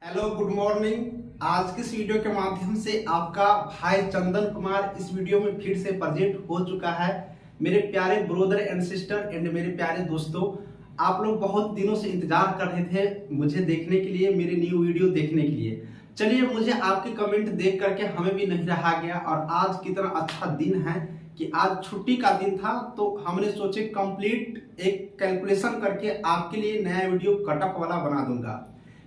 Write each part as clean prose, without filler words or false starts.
Hello, good morning. आज के इस वीडियो के माध्यम से आपका भाई चंदन कुमार इस वीडियो में फिर से प्रेजेंट हो चुका है। मेरे प्यारे ब्रदर एंड सिस्टर एंड मेरे प्यारे दोस्तों, आप लोग बहुत दिनों से इंतजार कर रहे थे मुझे देखने के लिए, मेरे न्यू वीडियो देखने के लिए। चलिए, मुझे आपके कमेंट देख करके हमें भी नहीं रहा गया और आज कितना अच्छा दिन है कि आज छुट्टी का दिन था, तो हमने सोचे कंप्लीट एक कैलकुलेशन करके आपके लिए नया वीडियो कटअप वाला बना दूंगा।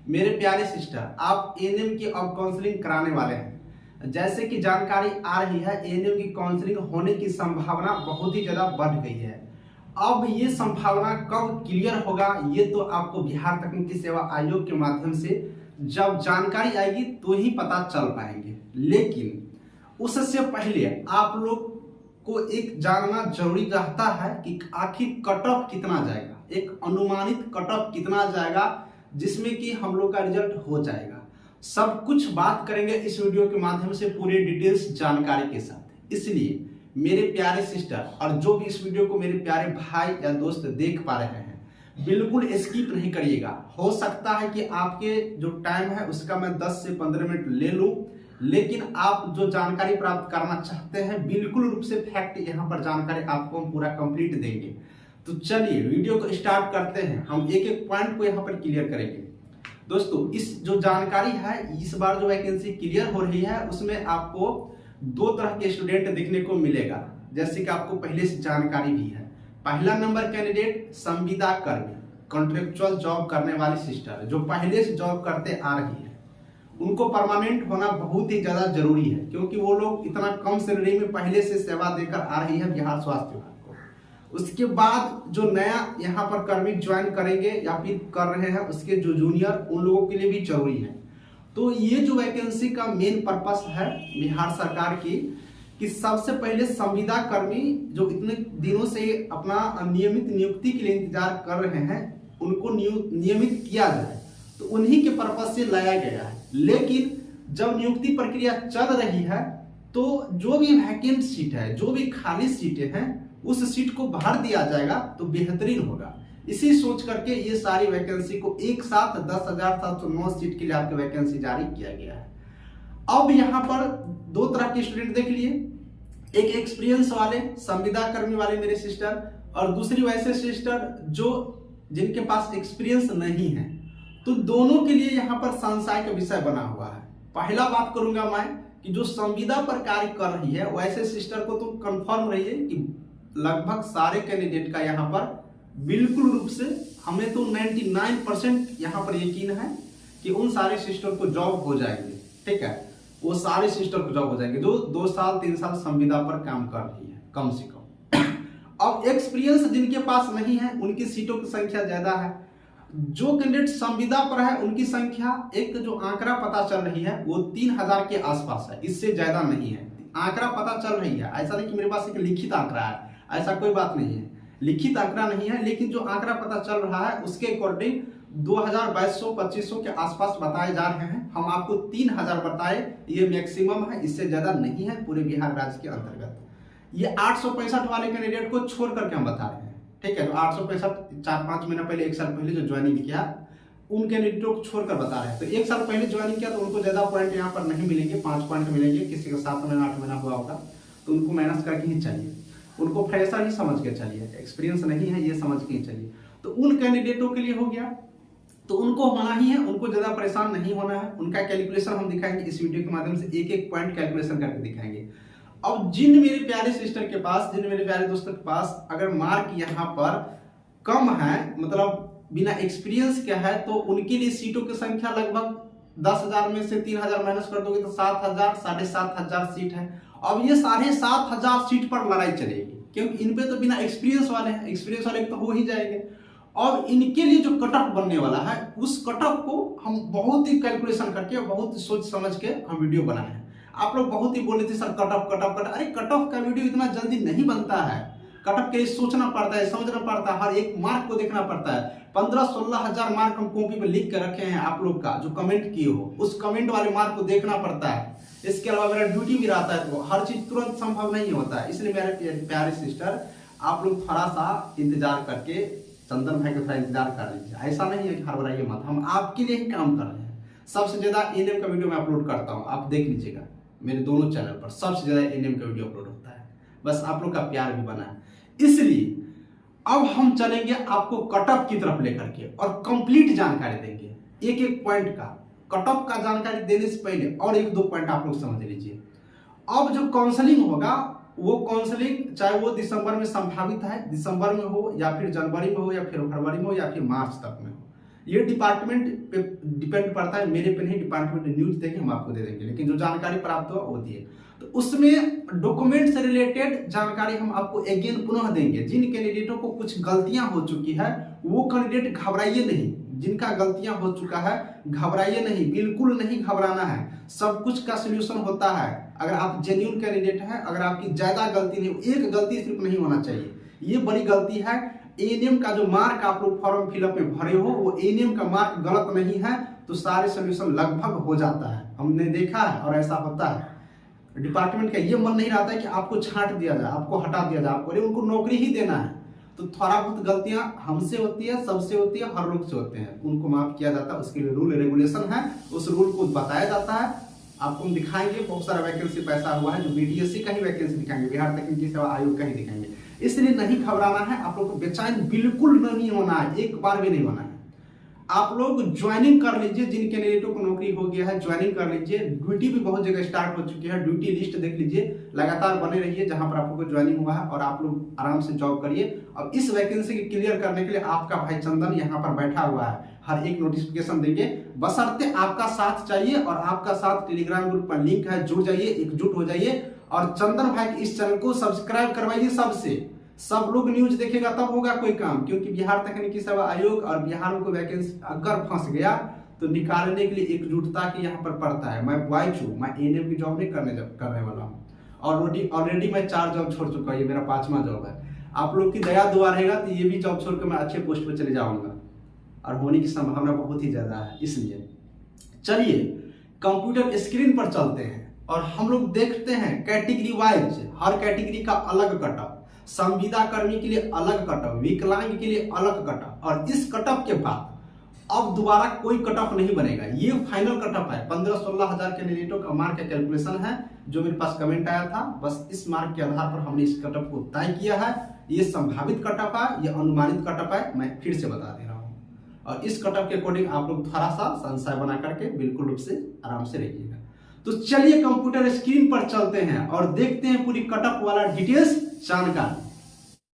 मेरे प्यारे सिस्टर, आप एएनएम की अब काउंसलिंग कराने वाले हैं। जैसे कि जानकारी आ रही है, एएनएम की काउंसलिंग होने की संभावना बहुत ही ज्यादा बढ़ गई है। अब ये संभावना कब क्लियर होगा, ये तो आपको बिहार तकनीकी सेवा आयोग के माध्यम से जब जानकारी आएगी तो ही पता चल पाएंगे। लेकिन उससे पहले आप लोग को एक जानना जरूरी रहता है कि आखिर कट ऑफ कितना जाएगा, एक अनुमानित कट ऑफ कितना जाएगा जिसमें कि हम लोग का रिजल्ट हो जाएगा। सब कुछ बात करेंगे इस वीडियो के माध्यम से पूरी डिटेल्स जानकारी के साथ। इसलिए मेरे प्यारे सिस्टर और जो भी इस वीडियो को मेरे प्यारे भाई या दोस्त देख पा रहे हैं, बिल्कुल स्किप नहीं करिएगा। हो सकता है कि आपके जो टाइम है उसका मैं 10 से 15 मिनट ले लूं, लेकिन आप जो जानकारी प्राप्त करना चाहते हैं बिल्कुल रूप से फैक्ट यहाँ पर जानकारी आपको हम पूरा कंप्लीट देंगे। तो चलिए वीडियो को स्टार्ट करते हैं। हम एक एक पॉइंट को यहाँ पर क्लियर करेंगे। दोस्तों, इस जो जानकारी है, इस बार जो वैकेंसी क्लियर हो रही है उसमें आपको दो तरह के स्टूडेंट देखने को मिलेगा, जैसे कि आपको पहले से जानकारी भी है। पहला नंबर कैंडिडेट संविदा कर्मी, कॉन्ट्रेक्चुअल जॉब करने वाली सिस्टर जो पहले से जॉब करते आ रही है, उनको परमानेंट होना बहुत ही ज्यादा जरूरी है, क्योंकि वो लोग इतना कम सैलरी में पहले से सेवा देकर आ रही है बिहार स्वास्थ्य विभाग को। उसके बाद जो नया यहाँ पर कर्मी ज्वाइन करेंगे या फिर कर रहे हैं, उसके जो जूनियर, उन लोगों के लिए भी जरूरी है। तो ये जो वैकेंसी का मेन पर्पस है बिहार सरकार की, कि सबसे पहले संविदा कर्मी जो इतने दिनों से अपना नियमित नियुक्ति के लिए इंतजार कर रहे हैं, उनको नियमित किया जाए, तो उन्हीं के पर्पस से लाया गया है। लेकिन जब नियुक्ति प्रक्रिया चल रही है तो जो भी वैकेंट सीट है, जो भी खाली सीटें हैं, उस सीट को भर दिया जाएगा तो बेहतरीन होगा। इसी सोच करके ये सारी वैकेंसी को एक साथ 10,709 सीट के लिए आपकी वैकेंसी जारी किया गया है। अब यहाँ पर दो तरह के स्टूडेंट देख लिए, एक एक्सपीरियंस वाले संविदा कर्मी वाले मेरे सिस्टर, और दूसरी वैसे सिस्टर जो जिनके पास एक्सपीरियंस नहीं है। तो दोनों के लिए यहाँ पर संशय का विषय बना हुआ है। पहला बात करूंगा मैं कि जो संविदा पर कार्य कर रही है वैसे सिस्टर को तो कंफर्म रहिए कि लगभग सारे कैंडिडेट का यहाँ पर बिल्कुल रूप से, हमें तो 99% यहाँ पर यकीन है कि उन सारे सिस्टर को जॉब हो जाएंगे। ठीक है, वो सारे सिस्टर को जॉब हो जाएंगे जो 2 साल 3 साल संविदा पर काम कर रही है कम से कम। अब एक्सपीरियंस जिनके पास नहीं है उनकी सीटों की संख्या ज्यादा है। जो कैंडिडेट संविदा पर है उनकी संख्या, एक जो आंकड़ा पता चल रही है वो 3000 के आसपास है, इससे ज्यादा नहीं है। आंकड़ा पता चल रही है, ऐसा नहीं कि मेरे पास एक लिखित आंकड़ा है, ऐसा कोई बात नहीं है, लिखित आंकड़ा नहीं है, लेकिन जो आंकड़ा पता चल रहा है उसके अकॉर्डिंग 2200-2500 के आसपास बताए जा रहे हैं। हम आपको 3000 बताए, ये मैक्सिमम है, इससे ज्यादा नहीं है पूरे बिहार राज्य के अंतर्गत। ये 865 वाले कैंडिडेट को छोड़ करके हम बता रहे हैं। ठीक है, तो 865 4-5 महीना पहले, 1 साल पहले जो ज्वाइनिंग किया, उन कैंडिडेटों को छोड़कर बता रहे हैं। तो 1 साल पहले ज्वाइनिंग किया तो उनको ज्यादा पॉइंट यहाँ पर नहीं मिलेंगे, 5 पॉइंट मिलेंगे। किसी का 7 महीना 8 महीना हुआ होगा तो उनको माइनस करके ही चलिए, उनको फ्रेशर ही समझ के चलिए, एक्सपीरियंस नहीं है ये समझ के ही चलिए। तो उन कैंडिडेटों के लिए हो गया, तो उनको होना ही है, उनको ज्यादा परेशान नहीं होना है। उनका कैलकुलेशन हम दिखाएंगे इस वीडियो के माध्यम से, एक एक पॉइंट कैलकुलेशन करके दिखाएंगे। अब जिन मेरे प्यारे सिस्टर के पास, जिन मेरे प्यारे दोस्तों के पास अगर मार्क यहाँ पर कम है, मतलब बिना एक्सपीरियंस के है, तो उनके लिए सीटों की संख्या लगभग 10,000 में से 3,000 माइनस कर दोगे तो 7,000 7,500 सीट है। अब ये 7,500 सीट पर लड़ाई चलेगी, क्योंकि इन पे तो बिना एक्सपीरियंस वाले हैं, एक्सपीरियंस वाले तो हो ही जाएंगे। और इनके लिए जो कट ऑफ बनने वाला है, उस कट ऑफ को हम बहुत ही कैलकुलेशन करके, बहुत ही सोच समझ के हम वीडियो बनाए हैं। आप लोग बहुत ही बोले थे sir cut off cut off cut, अरे कट ऑफ का वीडियो इतना जल्दी नहीं बनता है। कट ऑफ के लिए सोचना पड़ता है, समझना पड़ता है, हर एक मार्क को देखना पड़ता है। 15-16 हजार मार्क हम कॉपी पे लिख कर रखे हैं, आप लोग का जो कमेंट किए हो उस कमेंट वाले मार्क को देखना पड़ता है। इसके अलावा मेरा ड्यूटी भी रहता है, तो हर चीज तुरंत संभव नहीं होता है। इसलिए मेरे प्यारे सिस्टर, आप लोग थोड़ा सा इंतजार करके चंदन भाई का थोड़ा इंतजार कर लीजिए। ऐसा नहीं है कि हड़बड़ाइए मत, हम आपके लिए ही काम कर रहे हैं। सबसे ज्यादा एएनएम का वीडियो मैं अपलोड करता हूँ, आप देख लीजिएगा मेरे दोनों चैनल पर सबसे ज्यादा एएनएम का वीडियो अपलोड होता है। बस आप लोग का प्यार भी बना है। इसलिए अब हम चलेंगे आपको कटअप की तरफ लेकर के और कंप्लीट जानकारी देंगे, एक एक पॉइंट का कटअप का जानकारी देने से पहले और एक दो पॉइंट आप लोग समझ लीजिए। अब जो काउंसलिंग होगा वो काउंसलिंग चाहे वो दिसंबर में संभावित है, दिसंबर में हो या फिर जनवरी में हो या फिर फरवरी में हो या फिर मार्च तक में हो, ये डिपार्टमेंट पे डिपेंड पड़ता है, मेरे पे नहीं। डिपार्टमेंट न्यूज देंगे हम आपको दे देंगे, लेकिन जो जानकारी प्राप्त हुआ वो दिए। तो उसमें डॉक्यूमेंट से रिलेटेड जानकारी हम आपको अगेन पुनः देंगे। जिन कैंडिडेटों को कुछ गलतियां हो चुकी है वो कैंडिडेट घबराइए नहीं, जिनका गलतियां हो चुका है घबराइए नहीं, बिल्कुल नहीं घबराना है। सब कुछ का सोल्यूशन होता है। अगर आप जेन्युइन कैंडिडेट हैं, अगर आपकी ज्यादा गलती नहीं, एक गलती सिर्फ नहीं होना चाहिए, ये बड़ी गलती है। एएनएम का जो मार्क आप लोग फॉर्म फिलअप में भरे हो वो एएनएम का मार्क गलत नहीं है तो सारे सोल्यूशन लगभग हो जाता है, हमने देखा है और ऐसा होता है। डिपार्टमेंट का ये मन नहीं रहता है कि आपको छांट दिया जाए, आपको हटा दिया जाए, आपको उनको नौकरी ही देना है। तो थोड़ा बहुत गलतियां हमसे होती है, सबसे होती है, हर लोग से होते हैं, उनको माफ किया जाता है। उसके लिए रूल रेगुलेशन है, उस रूल को बताया जाता है। आपको हम दिखाएंगे बहुत सारा वैकेंसी पैसा हुआ है, जो बीडीएससी का ही वैकेंसी दिखाएंगे, बिहार तकनीकी सेवा आयोग का ही दिखाएंगे। इसलिए नहीं घबराना है, आप लोग को बेचैन बिल्कुल नहीं होना है, एक बार भी नहीं होना है। आप लोग ज्वाइनिंग कर लीजिए, जिन कैंडिडेटों को नौकरी हो गया है ज्वाइनिंग कर लीजिए। ड्यूटी भी बहुत जगह स्टार्ट हो चुकी है, ड्यूटी लिस्ट देख लीजिए, लगातार बने रहिए जहां पर आप लोग को ज्वाइनिंग हुआ है और आप लोग आराम से जॉब करिए। अब इस वैकेंसी की क्लियर करने के लिए आपका भाई चंदन यहाँ पर बैठा हुआ है, हर एक नोटिफिकेशन देंगे, बशर्ते आपका साथ चाहिए। और आपका साथ टेलीग्राम ग्रुप पर लिंक है, जुड़ जाइए, एकजुट हो जाइए और चंदन भाई के इस चैनल को सब्सक्राइब करवाइए। सबसे सब लोग न्यूज देखेगा तब होगा कोई काम, क्योंकि बिहार तकनीकी सेवा आयोग और बिहार में कोई वैकेंसी अगर फंस गया तो निकालने के लिए एकजुटता की यहाँ पर पड़ता है। मैं बॉयज हूँ, मैं एएनएम की जॉब नहीं करने वाला हूँ और ऑलरेडी मैं 4 जॉब छोड़ चुका हूँ, ये मेरा 5वां जॉब है। आप लोग की दया दुआ रहेगा तो ये भी जॉब छोड़कर मैं अच्छे पोस्ट पर चले जाऊंगा और होने की संभावना बहुत ही ज्यादा है। इसलिए चलिए कंप्यूटर स्क्रीन पर चलते हैं और हम लोग देखते हैं कैटेगरी वाइज, हर कैटेगरी का अलग कटअप, संविदा कर्मी के लिए अलग कटअप, विकलांग के लिए अलग कटअप। और इस कटअप के बाद अब दोबारा कोई कटअप नहीं बनेगा, ये फाइनल कटअप है। 15-16 हजार कैंडिडेटों का मार्क का कैलकुलेशन है जो मेरे पास कमेंट आया था। बस इस मार्क के आधार पर हमने इस कटअप को तय किया है। ये संभावित कटअप है, ये अनुमानित कटअप है, मैं फिर से बता दे रहा हूँ। और इस कटअप के अकॉर्डिंग आप लोग थोड़ा सा संशय बना करके बिल्कुल रूप से आराम से रहिएगा। तो चलिए कंप्यूटर स्क्रीन पर चलते हैं और देखते हैं पूरी कटअप वाला डिटेल्स जानकारी।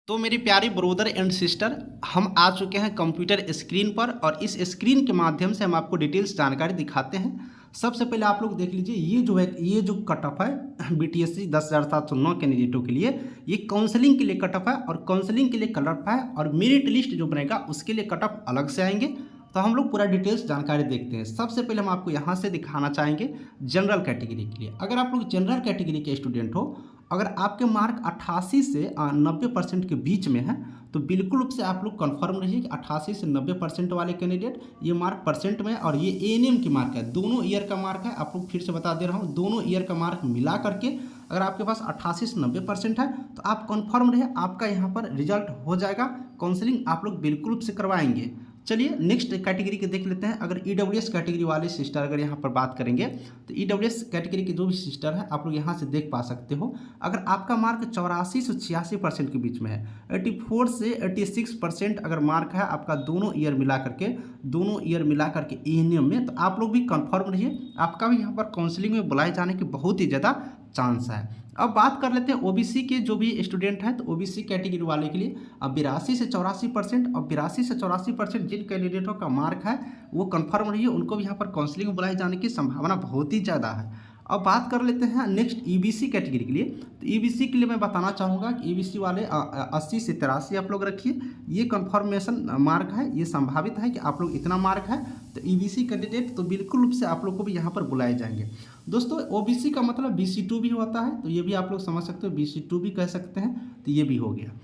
तो मेरी प्यारी ब्रदर एंड सिस्टर, हम आ चुके हैं कंप्यूटर स्क्रीन पर और इस स्क्रीन के माध्यम से हम आपको डिटेल्स जानकारी दिखाते हैं। सबसे पहले आप लोग देख लीजिए, ये जो कटअप है बीटीएससी 10,709 कैंडिडेटों के लिए, ये काउंसलिंग के लिए कटअप है और काउंसलिंग के लिए कटअप है और मेरिट लिस्ट जो बनेगा उसके लिए कटअप अलग से आएंगे। तो हम लोग पूरा डिटेल्स जानकारी देखते हैं। सबसे पहले हम आपको यहाँ से दिखाना चाहेंगे जनरल कैटेगरी के लिए। अगर आप लोग जनरल कैटेगरी के स्टूडेंट हो, अगर आपके मार्क 88 से 90% के बीच में है तो बिल्कुल रूप से आप लोग कंफर्म रहिए कि 88 से 90% वाले कैंडिडेट, ये मार्क परसेंट में और ये एएनएम की मार्क है, दोनों ईयर का मार्क है। आप लोग फिर से बता दे रहा हूँ, दोनों ईयर का मार्क मिला करके अगर आपके पास 88 से 90% है तो आप कंफर्म रहे, आपका यहाँ पर रिजल्ट हो जाएगा। काउंसलिंग आप लोग बिल्कुल रूप से करवाएंगे। चलिए नेक्स्ट कैटेगरी के देख लेते हैं। अगर ईडब्ल्यूएस कैटेगरी वाले सिस्टर अगर यहाँ पर बात करेंगे तो ईडब्ल्यूएस कैटेगरी के जो भी सिस्टर है आप लोग यहाँ से देख पा सकते हो। अगर आपका मार्क 84 से 86% के बीच में है, 84 से 86% अगर मार्क है आपका दोनों ईयर मिला करके एएनएम में, तो आप लोग भी कंफर्म रहिए, आपका भी यहाँ पर काउंसलिंग में बुलाए जाने की बहुत ही ज़्यादा चांस है। अब बात कर लेते हैं ओबीसी के जो भी स्टूडेंट हैं, तो ओबीसी कैटेगरी वाले के लिए अब 82 से 84% और 82 से 84% जिन कैंडिडेटों का मार्क है वो कंफर्म रही है, उनको भी यहाँ पर काउंसलिंग में बुलाए जाने की संभावना बहुत ही ज़्यादा है। अब बात कर लेते हैं नेक्स्ट ईबीसी कैटेगरी के लिए। तो ईबीसी के लिए मैं बताना चाहूँगा कि ईबीसी वाले 80 से 83 आप लोग रखिए, ये कंफर्मेशन मार्क है, ये संभावित है कि आप लोग इतना मार्क है तो ईबीसी कैंडिडेट तो बिल्कुल रूप से आप लोग को भी यहाँ पर बुलाए जाएंगे। दोस्तों ओबीसी का मतलब BC2 भी होता है, तो ये भी आप लोग समझ सकते हो, BC2 भी कह सकते हैं, तो ये भी हो गया।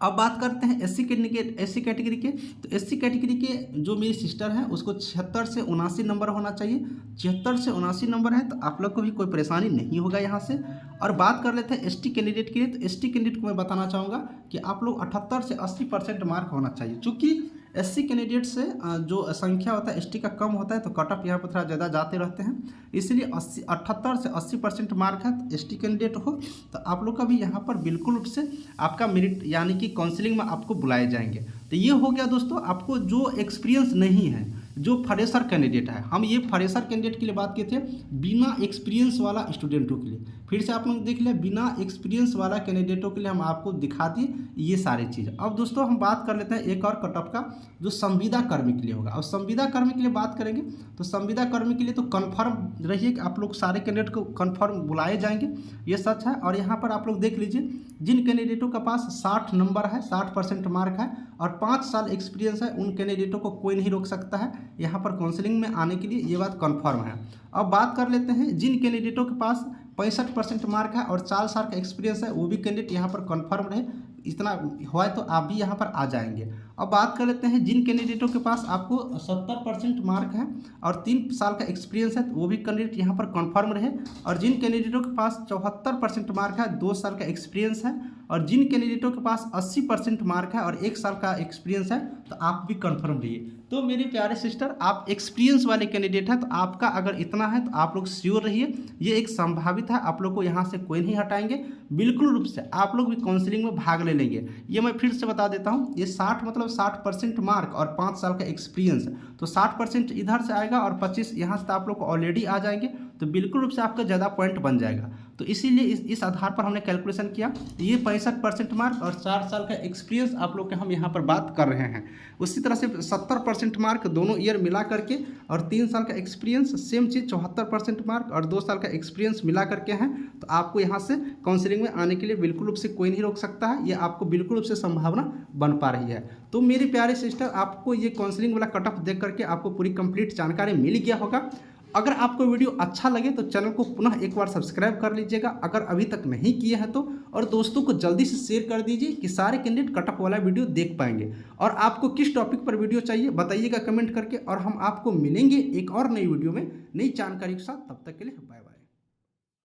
अब बात करते हैं एससी कैटेगरी के। तो एससी कैटेगरी के जो मेरी सिस्टर है उसको 76 से 79 नंबर होना चाहिए। 76 से 79 नंबर है तो आप लोग को भी कोई परेशानी नहीं होगा यहाँ से। और बात कर लेते हैं एसटी कैंडिडेट के लिए। तो एसटी कैंडिडेट को मैं बताना चाहूँगा कि आप लोग 78 से 80% मार्क होना चाहिए। चूँकि SC कैंडिडेट से जो संख्या होता है ST का कम होता है, तो कट ऑफ यहाँ पर थोड़ा ज़्यादा जाते रहते हैं। इसलिए 78 से 80% मार्क है तो ST कैंडिडेट हो तो आप लोग का भी यहाँ पर बिल्कुल रूप से आपका मेरिट यानी कि काउंसलिंग में आपको बुलाए जाएंगे। तो ये हो गया दोस्तों, आपको जो एक्सपीरियंस नहीं है, जो फ्रेशर कैंडिडेट है, हम ये फ्रेशर कैंडिडेट के लिए बात किए थे, बिना एक्सपीरियंस वाला स्टूडेंटों के लिए। फिर से आप लोग देख लिया, बिना एक्सपीरियंस वाला कैंडिडेटों के लिए हम आपको दिखा दिए ये सारी चीज़। अब दोस्तों हम बात कर लेते हैं एक और कट ऑफ का, जो संविदा कर्मी के लिए होगा। और संविदा कर्मी के लिए बात करेंगे तो संविदा कर्मी के लिए तो कन्फर्म रहिए कि आप लोग सारे कैंडिडेट को कन्फर्म बुलाए जाएंगे, ये सच है। और यहाँ पर आप लोग देख लीजिए, जिन कैंडिडेटों का पास 60 नंबर है, 60% मार्क है और 5 साल एक्सपीरियंस है, उन कैंडिडेटों को कोई नहीं रोक सकता है यहाँ पर काउंसलिंग में आने के लिए, ये बात कन्फर्म है। अब बात कर लेते हैं जिन कैंडिडेटों के पास 65% मार्क है और 4 साल का एक्सपीरियंस है, वो भी कैंडिडेट यहाँ पर कन्फर्म रहे, इतना हुआ है तो आप भी यहाँ पर आ जाएंगे। अब बात कर लेते हैं जिन कैंडिडेटों के पास आपको 70% मार्क है और 3 साल का एक्सपीरियंस है, तो वो भी कैंडिडेट यहाँ पर कन्फर्म रहे। और जिन कैंडिडेटों के पास 74% मार्क है, 2 साल का एक्सपीरियंस है, और जिन कैंडिडेटों के पास 80% मार्क है और 1 साल का एक्सपीरियंस है, तो आप भी कन्फर्म रहिए। तो मेरे प्यारे सिस्टर, आप एक्सपीरियंस वाले कैंडिडेट हैं, तो आपका अगर इतना है तो आप लोग श्योर रहिए, ये एक संभावित है, आप लोग को यहाँ से कोई नहीं हटाएंगे। बिल्कुल रूप से आप लोग भी काउंसलिंग में भाग ले लेंगे। ये मैं फिर से बता देता हूँ, ये 60 मतलब 60% मार्क और 5 साल का एक्सपीरियंस, तो 60% इधर से आएगा और 25 यहाँ से आप लोग को ऑलरेडी आ जाएंगे, तो बिल्कुल रूप से आपका ज़्यादा पॉइंट बन जाएगा। तो इसीलिए इस आधार पर हमने कैलकुलेशन किया, ये 65% मार्क और 4 साल का एक्सपीरियंस आप लोग के हम यहाँ पर बात कर रहे हैं। उसी तरह से 70% मार्क दोनों ईयर मिला करके और 3 साल का एक्सपीरियंस, सेम चीज़ 74% मार्क और 2 साल का एक्सपीरियंस मिला करके हैं, तो आपको यहाँ से काउंसलिंग में आने के लिए बिल्कुल रूप से कोई नहीं रोक सकता है, ये आपको बिल्कुल रूप से संभावना बन पा रही है। तो मेरे प्यारे सिस्टर, आपको ये काउंसलिंग वाला कट ऑफ देख करके आपको पूरी कंप्लीट जानकारी मिल गया होगा। अगर आपको वीडियो अच्छा लगे तो चैनल को पुनः एक बार सब्सक्राइब कर लीजिएगा अगर अभी तक नहीं किए हैं तो, और दोस्तों को जल्दी से शेयर कर दीजिए कि सारे कैंडिडेट कट ऑफ वाला वीडियो देख पाएंगे। और आपको किस टॉपिक पर वीडियो चाहिए बताइएगा कमेंट करके, और हम आपको मिलेंगे एक और नई वीडियो में नई जानकारी के साथ। तब तक के लिए बाय बाय।